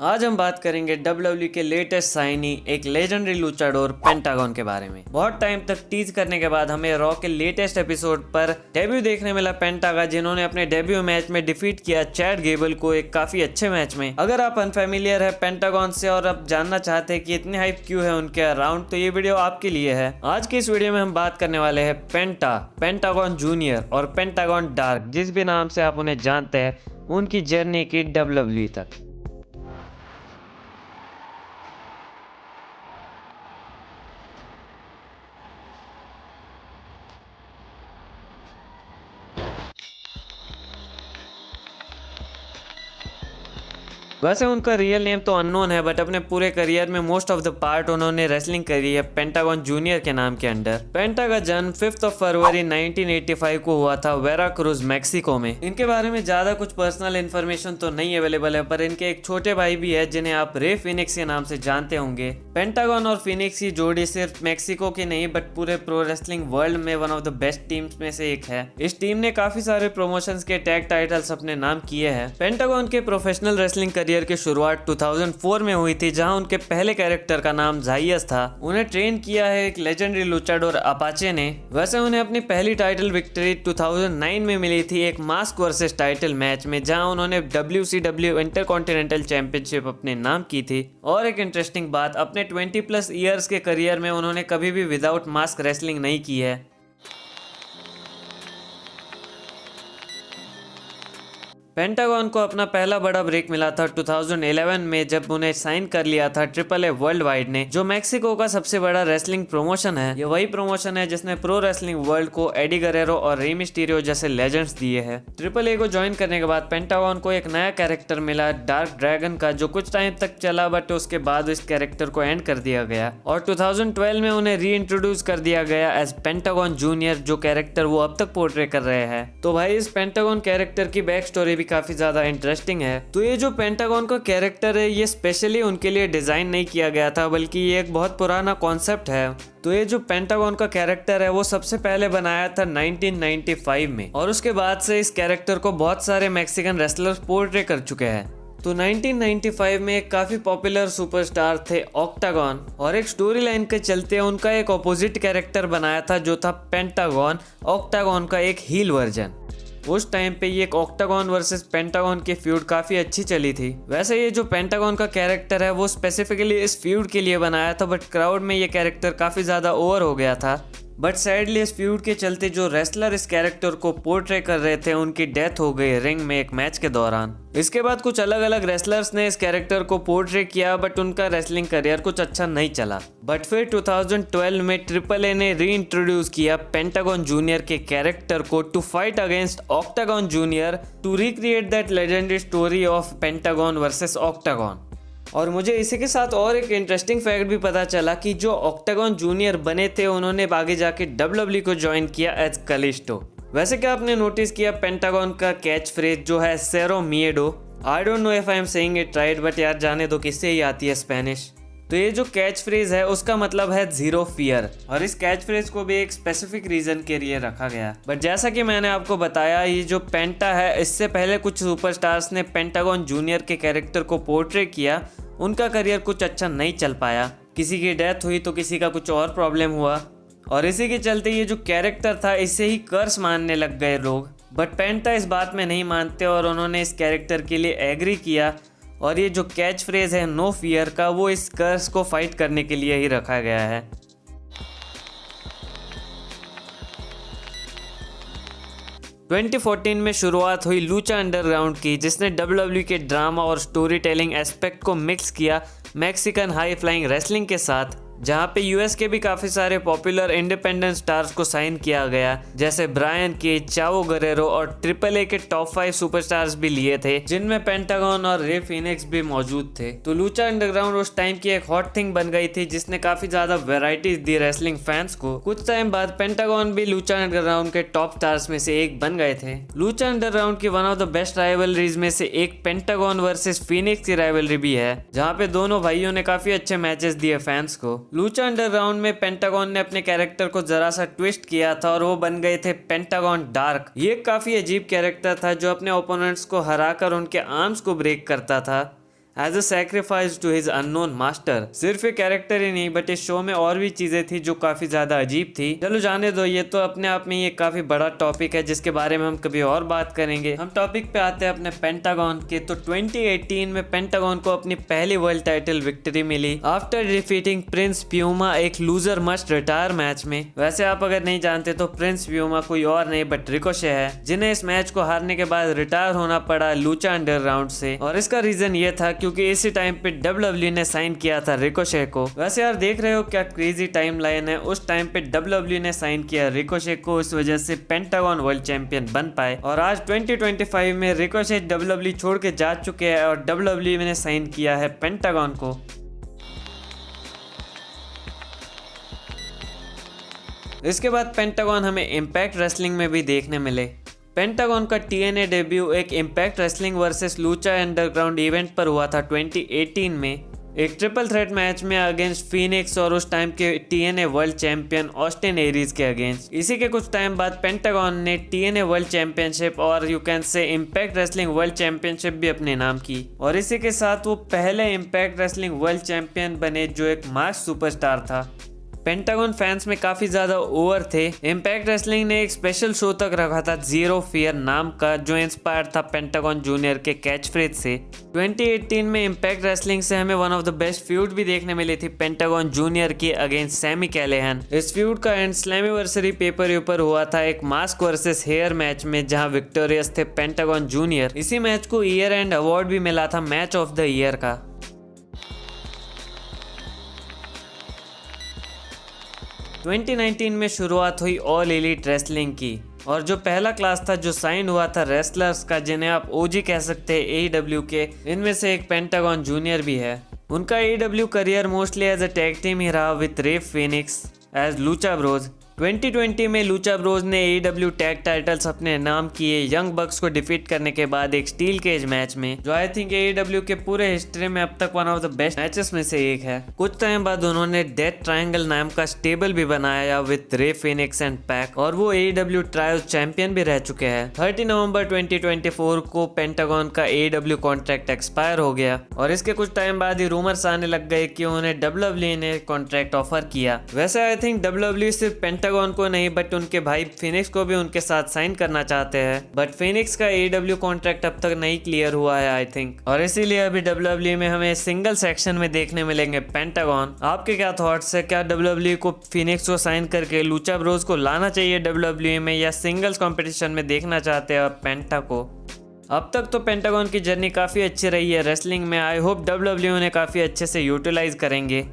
आज हम बात करेंगे WWE के लेटेस्ट साइनी एक लेजेंडरी लूचाडोर पेंटागन के बारे में। बहुत टाइम तक टीज करने के बाद हमें रॉ के लेटेस्ट एपिसोड पर डेब्यू देखने मिला पेंटागा, जिन्होंने अपने डेब्यू मैच में डिफीट किया चैड गेबल को एक काफी अच्छे मैच में। अगर आप अनफेमिलियर है पेंटागन से और आप जानना चाहते हैं कि इतनी हाइप क्यों है उनके अराउंड, तो ये वीडियो आपके लिए है। आज की इस वीडियो में हम बात करने वाले हैं पेंटागन जूनियर और पेंटागन डार्क, जिस भी नाम से आप उन्हें जानते हैं, उनकी जर्नी की WWE तक। वैसे उनका रियल नेम तो अननोन है, बट अपने पूरे करियर में मोस्ट ऑफ द पार्ट उन्होंने रेसलिंग करी है पेंटागन जूनियर के नाम के अंडर। पेंटा का जन्म 5 फरवरी 1985 को हुआ था वेरा क्रूज मैक्सिको में। इनके बारे में ज्यादा कुछ पर्सनल इन्फॉर्मेशन तो नहीं अवेलेबल है, पर इनके एक छोटे भाई भी है जिन्हें आप रे फिनिक्स के नाम से जानते होंगे। पेंटागन और फिनिक्स की जोड़ी सिर्फ मैक्सिको की नहीं बट पूरे प्रो रेसलिंग वर्ल्ड में one of the best teams में से एक है। इस टीम ने काफी सारे प्रमोशंस के टैग टाइटल्स अपने नाम किए हैं। पेंटागन के प्रोफेशनल रेसलिंग करियर की शुरुआत 2004 में हुई थी, जहां उनके पहले कैरेक्टर का नाम जाइयस था। उन्हें ट्रेन किया है एक लेजेंडरी लुचाडोर अपाचे ने। वैसे उन्हें अपनी पहली टाइटल विक्ट्री 2009 में मिली थी एक मास्क वर्सेस टाइटल मैच में, जहां उन्होंने WCW इंटरकॉन्टिनेंटल चैंपियनशिप अपने नाम की थी। और एक इंटरेस्टिंग बात, अपने 20+ ईयर्स के करियर में उन्होंने कभी भी विदाउट मास्क रेसलिंग नहीं की है। पेंटागन को अपना पहला बड़ा ब्रेक मिला था 2011 में, जब उन्हें साइन कर लिया था AAA वर्ल्ड वाइड ने, जो मैक्सिको का सबसे बड़ा रेसलिंग प्रमोशन है। ये वही प्रमोशन है जिसने प्रो रेसलिंग वर्ल्ड को एडी गरेरो और रे मिस्टीरियो जैसे लेजेंड्स दिए हैं। AAA को ज्वाइन करने के बाद पेंटागन को एक नया कैरेक्टर मिला डार्क ड्रैगन का, जो कुछ टाइम तक चला बट उसके बाद इस कैरेक्टर को एंड कर दिया गया। और 2012 में उन्हें री इंट्रोड्यूस कर दिया गया एज पेंटागन जूनियर, जो कैरेक्टर वो अब तक पोर्ट्रे कर रहे हैं। तो भाई इस पेंटागन कैरेक्टर की बैक स्टोरी भी काफी ज्यादा इंटरेस्टिंग है। तो ये जो पेंटागन का कैरेक्टर है, ये स्पेशली उनके लिए डिजाइन नहीं किया गया था, बल्कि ये एक बहुत पुराना कॉन्सेप्ट है। तो ये जो पेंटागन का कैरेक्टर है वो सबसे पहले बनाया था 1995 में, और उसके बाद से इस कैरेक्टर को बहुत सारे मैक्सिकन रेसलर्स पोर्ट्रे कर चुके हैं। तो 1995 में एक काफी पॉपुलर सुपरस्टार थे ऑक्टागन, और एक स्टोरी लाइन के चलते उनका एक ऑपोजिट कैरेक्टर बनाया था जो था पेंटागन, ऑक्टागन का एक हील वर्जन। उस टाइम पे ये ऑक्टागन वर्सेस पेंटागन की फ्यूड काफी अच्छी चली थी। वैसे ये जो पेंटागन का कैरेक्टर है वो स्पेसिफिकली इस फ्यूड के लिए बनाया था, बट क्राउड में ये कैरेक्टर काफी ज्यादा ओवर हो गया था। बट सैडली इस फ्यूड के चलते जो रेसलर इस कैरेक्टर को पोर्ट्रे कर रहे थे उनकी डेथ हो गई रिंग में एक मैच के दौरान। इसके बाद कुछ अलग अलग रेसलर्स ने इस कैरेक्टर को पोर्ट्रे किया, बट उनका रेसलिंग करियर कुछ अच्छा नहीं चला। बट फिर 2012 में AAA ने री इंट्रोड्यूस किया पेंटागन जूनियर के कैरेक्टर को to fight against Octagon Junior, to recreate that legendary story of Pentagon versus Octagon. और मुझे इसी के साथ और एक इंटरेस्टिंग फैक्ट भी पता चला कि जो ऑक्टागन जूनियर बने थे उन्होंने आगे जाके WWE को ज्वाइन किया एज कलिस्टो। वैसे क्या आपने नोटिस किया पेंटागन का कैच फ्रेज जो है सेरो मिएडो? I don't know if I am saying it right, but यार जाने दो, किससे ही आती है स्पेनिश। तो ये जो कैच फ्रेज है उसका मतलब है जीरो फियर, और इस कैच फ्रेज को भी एक स्पेसिफिक रीजन के लिए रखा गया। बट जैसा कि मैंने आपको बताया, ये जो पेंटा है, इससे पहले कुछ सुपरस्टार्स ने पेंटागन जूनियर के कैरेक्टर को पोर्ट्रे किया। उनका करियर कुछ अच्छा नहीं चल पाया, किसी की डेथ हुई तो किसी का कुछ और प्रॉब्लम हुआ, और इसी के चलते ये जो कैरेक्टर था इससे ही कर्स मानने लग गए लोग। बट पेंटा इस बात में नहीं मानते और उन्होंने इस कैरेक्टर के लिए एग्री किया, और ये जो कैच फ्रेज है नो फियर का, वो इस कर्स को फाइट करने के लिए ही रखा गया है। – 2014 में शुरुआत हुई लूचा अंडरग्राउंड की, जिसने WWE के ड्रामा और स्टोरी टेलिंग एस्पेक्ट को मिक्स किया मैक्सिकन हाई फ्लाइंग रेसलिंग के साथ, जहां पे यूएस के भी काफी सारे पॉपुलर इंडिपेंडेंट स्टार्स को साइन किया गया, जैसे ब्रायन के, चावो गरेरो, और AAA के टॉप 5 सुपरस्टार्स भी लिए थे, जिनमें पेंटागन और रे फिनिक्स भी मौजूद थे। तो लूचा अंडरग्राउंड उस टाइम की एक हॉट थिंग बन गई थी, जिसने काफी ज्यादा वेराइटीज दी रेसलिंग फैंस को। कुछ टाइम बाद पेंटागन भी लूचा अंडरग्राउंड के टॉप स्टार्स में से एक बन गए थे। लूचा अंडरग्राउंड की one of the best rivalries में से एक पेंटागन वर्सेस फिनिक्स की राइवलरी भी है, जहाँ पे दोनों भाइयों ने काफी अच्छे मैचेस दिए फैंस को। लूचा अंडरग्राउंड में पेंटागन ने अपने कैरेक्टर को जरा सा ट्विस्ट किया था और वो बन गए थे पेंटागन डार्क। ये काफी अजीब कैरेक्टर था जो अपने ओपोनेंट्स को हराकर उनके आर्म्स को ब्रेक करता था। As a sacrifice to his unknown master. सिर्फ एक कैरेक्टर ही नहीं बट इस शो में और भी चीजें थी जो काफी ज्यादा अजीब थी। चलो जाने दो, ये तो अपने आप में ये काफी बड़ा टॉपिक है जिसके बारे में हम कभी और बात करेंगे। हम टॉपिक पे आते हैं अपने पेंटागन के। तो 2018 में पेंटागन को अपनी पहली वर्ल्ड टाइटल विक्ट्री मिली आफ्टर डिफीटिंग प्रिंस प्यूमा एक लूजर मस्ट रिटायर मैच में। वैसे आप अगर नहीं जानते तो प्रिंस प्यूमा कोई और नहीं बट रिकोशे है, जिन्हें इस मैच को हारने के बाद रिटायर होना पड़ा लूचा अंडरग्राउंड से। और इसका रीजन ये था क्योंकि इसी टाइम पे WWE ने साइन किया था रिकोशे को। वैसे यार देख रहे हो क्या क्रेजी टाइम लाइन है। उस टाइम पे WWE ने साइन किया रिकोशे को, इस वजह से पेंटागन वर्ल्ड चैंपियन बन पाए। और आज 2025 में रिकोशे WWE छोड़ के जा चुके हैं और WWE ने साइन किया है पेंटागन को। इसके बाद पेंटागन हमें इम्पैक्ट रेसलिंग में भी देखने मिले। पेंटागन का TNA डेब्यू एक impact wrestling versus Lucha underground event पर हुआ था 2018 में, एक ट्रिपल थ्रेट मैच में अगेंस्ट फीनिक्स और उस टाइम के TNA world champion Austin Aries के अगेंस्ट। इसी के कुछ टाइम बाद पेंटागन ने TNA वर्ल्ड चैंपियनशिप और you can say impact wrestling world championship भी अपने नाम की। और इसी के साथ वो पहले इम्पैक्ट रेसलिंग वर्ल्ड चैंपियन बने जो एक मास सुपरस्टार था। पेंटागन फैंस में काफी ज्यादा ओवर थे। इम्पैक्ट रेसलिंग ने एक स्पेशल शो तक रखा था जीरो फियर नाम का, जो इंस्पायर था पेंटागन जूनियर के कैच फ्रेज से। 2018 में इम्पैक्ट रेसलिंग से हमें one of the best feud भी देखने मिली थी पेंटागन जूनियर की अगेंस्ट सैमी कैलेहन। इस फ्यूड का एंड स्लैमिवर्सरी पेपर ऊपर हुआ था एक मास्क वर्सेस हेयर मैच में, जहां विक्टोरियस थे पेंटागन जूनियर। इसी मैच को ईयर एंड अवार्ड भी मिला था मैच ऑफ द ईयर का। 2019 में शुरुआत हुई ऑल एलीट रेसलिंग की, और जो पहला क्लास था जो साइन हुआ था रेसलर्स का, जिन्हें आप OG कह सकते हैं AEW के, इनमें से एक पेंटागन जूनियर भी है। उनका AEW career mostly as a tag team ही रहा with Rey Fenix as Lucha Bros. 2020 में लूचा ब्रोज ने AEW टैग टाइटल्स अपने नाम किए यंग बक्स को डिफीट करने के बाद एक स्टील केज मैच में, जो आई थिंक AEW के पूरे हिस्ट्री में अब तक one of the best matches में से एक है। कुछ टाइम बाद उन्होंने डेथ ट्रायंगल नाम का स्टेबल भी बनाया with Rey Phoenix and pack, और वो AEW ट्रायोस चैंपियन भी रह चुके हैं। 30 नवंबर 2024 को पेंटागन का AEW कॉन्ट्रैक्ट एक्सपायर हो गया, और इसके कुछ टाइम बाद ही रूमर्स आने लग गए कि उन्हें WWE ने कॉन्ट्रैक्ट ऑफर किया। वैसे आई थिंक WWE सिर्फ पेंटागन को नहीं बट उनके भाई फिनिक्स को भी उनके साथ साइन करना चाहते हैं, बट फिनिक्स का AEW कॉन्ट्रैक्ट अब तक नहीं क्लियर हुआ है आई थिंक, और इसीलिए अभी WWE में हमें सिंगल सेक्शन में देखने मिलेंगे पेंटागन। आपके क्या थॉट्स है? क्या WWE को फिनिक्स को साइन करके लूचा ब्रोज को लाना चाहिए WWE में, या सिंगल्स कंपटीशन में देखना चाहते हैं आप पेंटा को? अब तक तो पेंटागन की जर्नी काफी अच्छी रही है रेसलिंग में। आई होप WWE उन्हें काफी अच्छे से यूटिलाइज करेंगे।